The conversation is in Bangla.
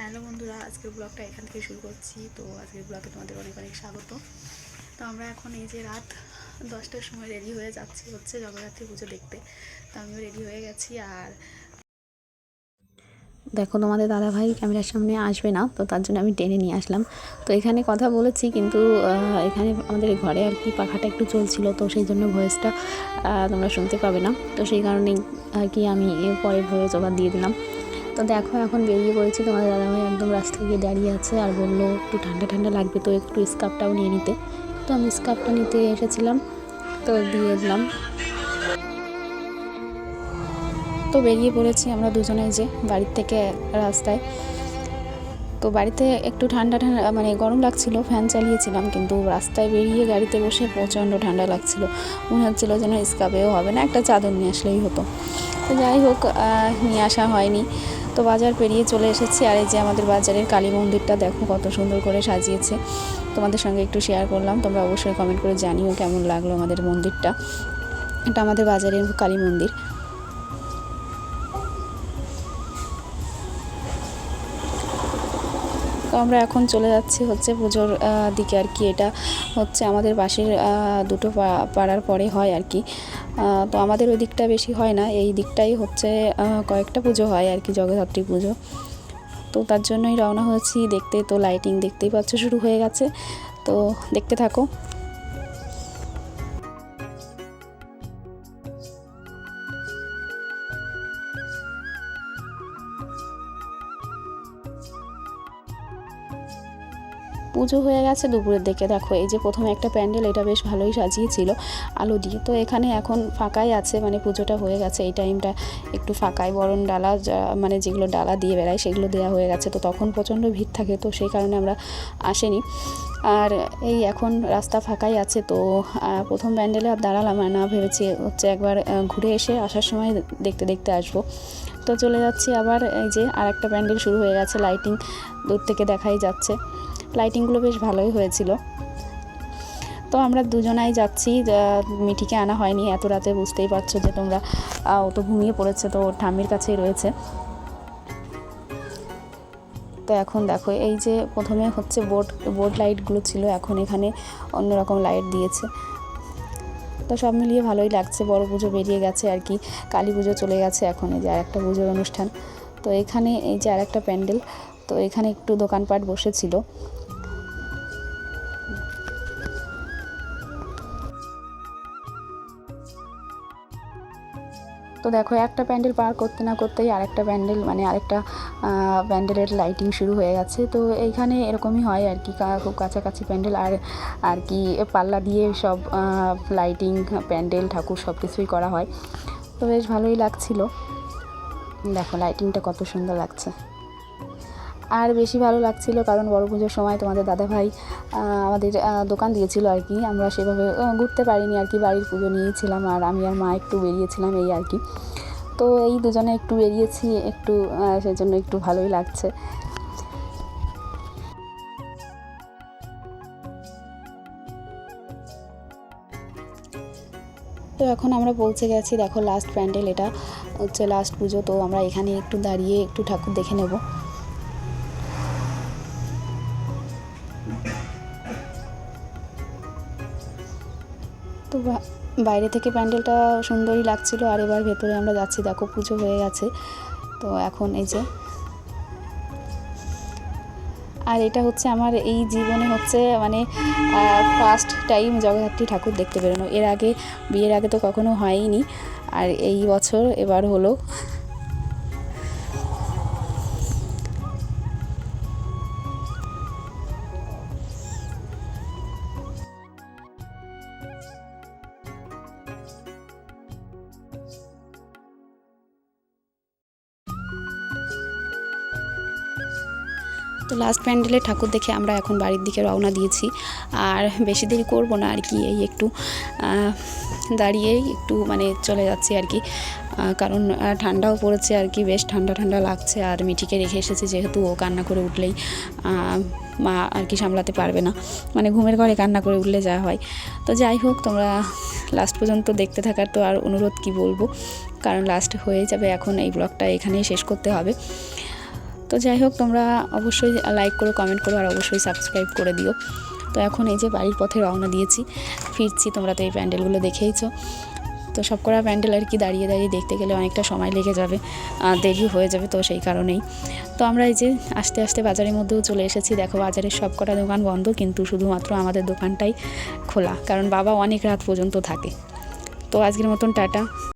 হ্যালো বন্ধুরা, আজকের ব্লগটা এখান থেকে শুরু করছি। তো আজকের ব্লগে তোমাদের অনেক অনেক স্বাগত। তো আমরা এখন এই যে রাত 10টার সময় রেডি হয়ে যাচ্ছি জগদ্ধাত্রী পুজো দেখতে। তো আমিও রেডি হয়ে গেছি। আর দেখো, তোমাদের দাদাভাই ক্যামেরার সামনে আসবে না, তো তার জন্য আমি টেনে নিয়ে আসলাম। তো এখানে কথা বলেছি, কিন্তু এখানে আমাদের ঘরে আর কি পাখাটা একটু চলছিল, তো সেই জন্য ভয়েসটা তোমরা শুনতে পাবে না। তো সেই কারণেই আর কি আমি পরে ভয়েস ওভার দিয়ে দিলাম। তো দেখো, এখন বেরিয়ে পড়েছি। তোমাদের দাদাভাই একদম রাস্তায় গিয়ে দাঁড়িয়ে আছে আর বললো একটু ঠান্ডা ঠান্ডা লাগবে, তো একটু স্কার্ফটাও নিয়ে নিতে। তো আমি স্কার্ফটা নিতে এসেছিলাম, তো দিয়ে দিলাম। তো বেরিয়ে পড়েছি আমরা দুজনে যে বাড়ির থেকে রাস্তায়। তো বাড়িতে একটু ঠান্ডা ঠান্ডা মানে গরম লাগছিল, ফ্যান চালিয়েছিলাম, কিন্তু রাস্তায় বেরিয়ে গাড়িতে বসে প্রচণ্ড ঠান্ডা লাগছিল। মনে হচ্ছিলো যেন স্কার্ফেও হবে না, একটা চাদর নিয়ে আসলেই হতো। তো যাই হোক, নিয়ে আসা হয়নি। তো বাজার পেরিয়ে চলে এসেছি। আর এই যে আমাদের বাজারের কালী মন্দিরটা দেখো কত সুন্দর করে সাজিয়েছে। তোমাদের সঙ্গে একটু শেয়ার করলাম, তোমরা অবশ্যই কমেন্ট করে জানিও কেমন লাগলো আমাদের মন্দিরটা। এটা আমাদের বাজারের কালী মন্দির। তো আমরা এখন চলে যাচ্ছি পুজোর দিকে আর কি। এটা হচ্ছে আমাদের পাশের দুটো পাড়ার পরে হয় আর কি। তো আমাদের ওই দিকটা বেশি হয় না, এই দিকটাই হচ্ছে কয়েকটা পুজো হয় আর কি, জগদ্ধাত্রী পুজো। তো তার জন্যই রওনা হয়েছি দেখতে। তো লাইটিং দেখতেই পাচ্ছ শুরু হয়ে গেছে, তো দেখতে থাকো। পুজো হয়ে গেছে দুপুরের দিকে। দেখো, এই যে প্রথমে একটা প্যান্ডেল, এটা বেশ ভালোই সাজিয়েছিল আলো দিয়ে। তো এখানে এখন ফাঁকাই আছে, মানে পুজোটা হয়ে গেছে, এই টাইমটা একটু ফাঁকাই। বরণ ডালা মানে যেগুলো ডালা দিয়ে বেড়ায় সেগুলো দেওয়া হয়ে গেছে। তো তখন প্রচণ্ড ভিড় থাকে, তো সেই কারণে আমরা আসেনি। আর এই এখন রাস্তা ফাঁকাই আছে। তো প্রথম প্যান্ডেলে আর দাঁড়ালাম না, ভেবেছি হচ্ছে একবার ঘুরে এসে আসার সময় দেখতে দেখতে আসবো। তো চলে যাচ্ছি আবার। এই যে আর একটা প্যান্ডেল শুরু হয়ে গেছে, লাইটিং দূর থেকে দেখাই যাচ্ছে। লাইটিংগুলো বেশ ভালোই হয়েছিল। তো আমরা দুজনাই যাচ্ছি, মিঠিকে আনা হয়নি এত রাতে, বুঝতেই পারছো যে তোমরা, ও তো ঘুমিয়ে পড়েছে, তো ঠাম্মির কাছেই রয়েছে। তো এখন দেখো, এই যে প্রথমে হচ্ছে বোর্ড লাইটগুলো ছিল, এখন এখানে অন্যরকম লাইট দিয়েছে। তো সব মিলিয়ে ভালোই লাগছে। বড় পুজো বেরিয়ে গেছে আর কি, কালী পুজো চলে গেছে, এখন এই যে আর একটা পুজোর অনুষ্ঠান। তো এখানে এই যে আর একটা প্যান্ডেল, তো এখানে একটু দোকানপাট বসেছিল। তো দেখো, একটা প্যান্ডেল পার করতে না করতেই আরেকটা প্যান্ডেল, মানে আরেকটা প্যান্ডেলের লাইটিং শুরু হয়ে গেছে। তো এইখানে এরকমই হয় আর কি, খুব কাছাকাছি প্যান্ডেল আর কি পাল্লা দিয়ে সব লাইটিং, প্যান্ডেল, ঠাকুর সব কিছুই করা হয়। তো বেশ ভালোই লাগছিল। দেখো লাইটিংটা কত সুন্দর লাগছে। আর বেশি ভালো লাগছিল কারণ বড় পুজোর সময় তোমাদের দাদাভাই আমাদের দোকান দিয়েছিল আর কি। আমরা সেভাবে ঘুরতে পারিনি আর কি, বাড়ির পুজো নিয়েছিলাম, আর আমি আর মা একটু বেরিয়েছিলাম এই আর কি। তো এই দুজনে একটু বেরিয়েছি, একটু সেজন্য একটু ভালোই লাগছে। তো এখন আমরা পৌঁছে গেছি। দেখো লাস্ট প্যান্ডেল, এটা হচ্ছে লাস্ট পুজো। তো আমরা এখানে একটু দাঁড়িয়ে একটু ঠাকুর দেখে নেব। তো বাইরে থেকে প্যান্ডেলটা সুন্দরই লাগছিল। আর এবার ভেতরে আমরা যাচ্ছি। দেখো পুজো হয়ে গেছে, তো এখন এই যে, আর এটা হচ্ছে আমার এই জীবনে হচ্ছে মানে ফার্স্ট টাইম জগদ্ধাত্রী ঠাকুর দেখতে বেরোনো। এর আগে, বিয়ের আগে তো কখনো হয়নি, আর এই বছর এবার হলো। তো লাস্ট প্যান্ডেলে ঠাকুর দেখে আমরা এখন বাড়ির দিকে রওনা দিয়েছি। আর বেশি দেরি করব না আর কি, এই একটু দাঁড়িয়েই একটু মানে চলে যাচ্ছি আর কি। কারণ ঠান্ডাও পড়েছে আর কি, বেশ ঠান্ডা ঠান্ডা লাগছে। আর মিঠিকে রেখে এসেছি, যেহেতু ও কান্না করে উঠলেই মা আর কি সামলাতে পারবে না, মানে ঘুমের ঘরে কান্না করে উঠলে যা হয়। তো যাই হোক, তোমরা লাস্ট পর্যন্ত দেখতে থাকার তো আর অনুরোধ কি বলবো, কারণ লাস্ট হয়ে যাবে এখন, এই ব্লগটা এখানেই শেষ করতে হবে। তো যাই হোক, তোমরা অবশ্যই লাইক করো, কমেন্ট করো, আর অবশ্যই সাবস্ক্রাইব করে দিও। তো এখন এই যে বাড়ির পথে রওনা দিয়েছি, ফিরছি। তোমরা তো এই প্যান্ডেলগুলো দেখেইছো। তো সব করা প্যান্ডেল আর কি দাঁড়িয়ে দাঁড়িয়ে দেখতে গেলে অনেকটা সময় লেগে যাবে, দেরি হয়ে যাবে, তো সেই কারণেই। তো আমরা এই যে আস্তে আস্তে বাজারের মধ্যেও চলে এসেছি। দেখো বাজারের সব কটা দোকান বন্ধ, কিন্তু শুধুমাত্র আমাদের দোকানটাই খোলা, কারণ বাবা অনেক রাত পর্যন্ত থাকে। তো আজকের মতন টাটা।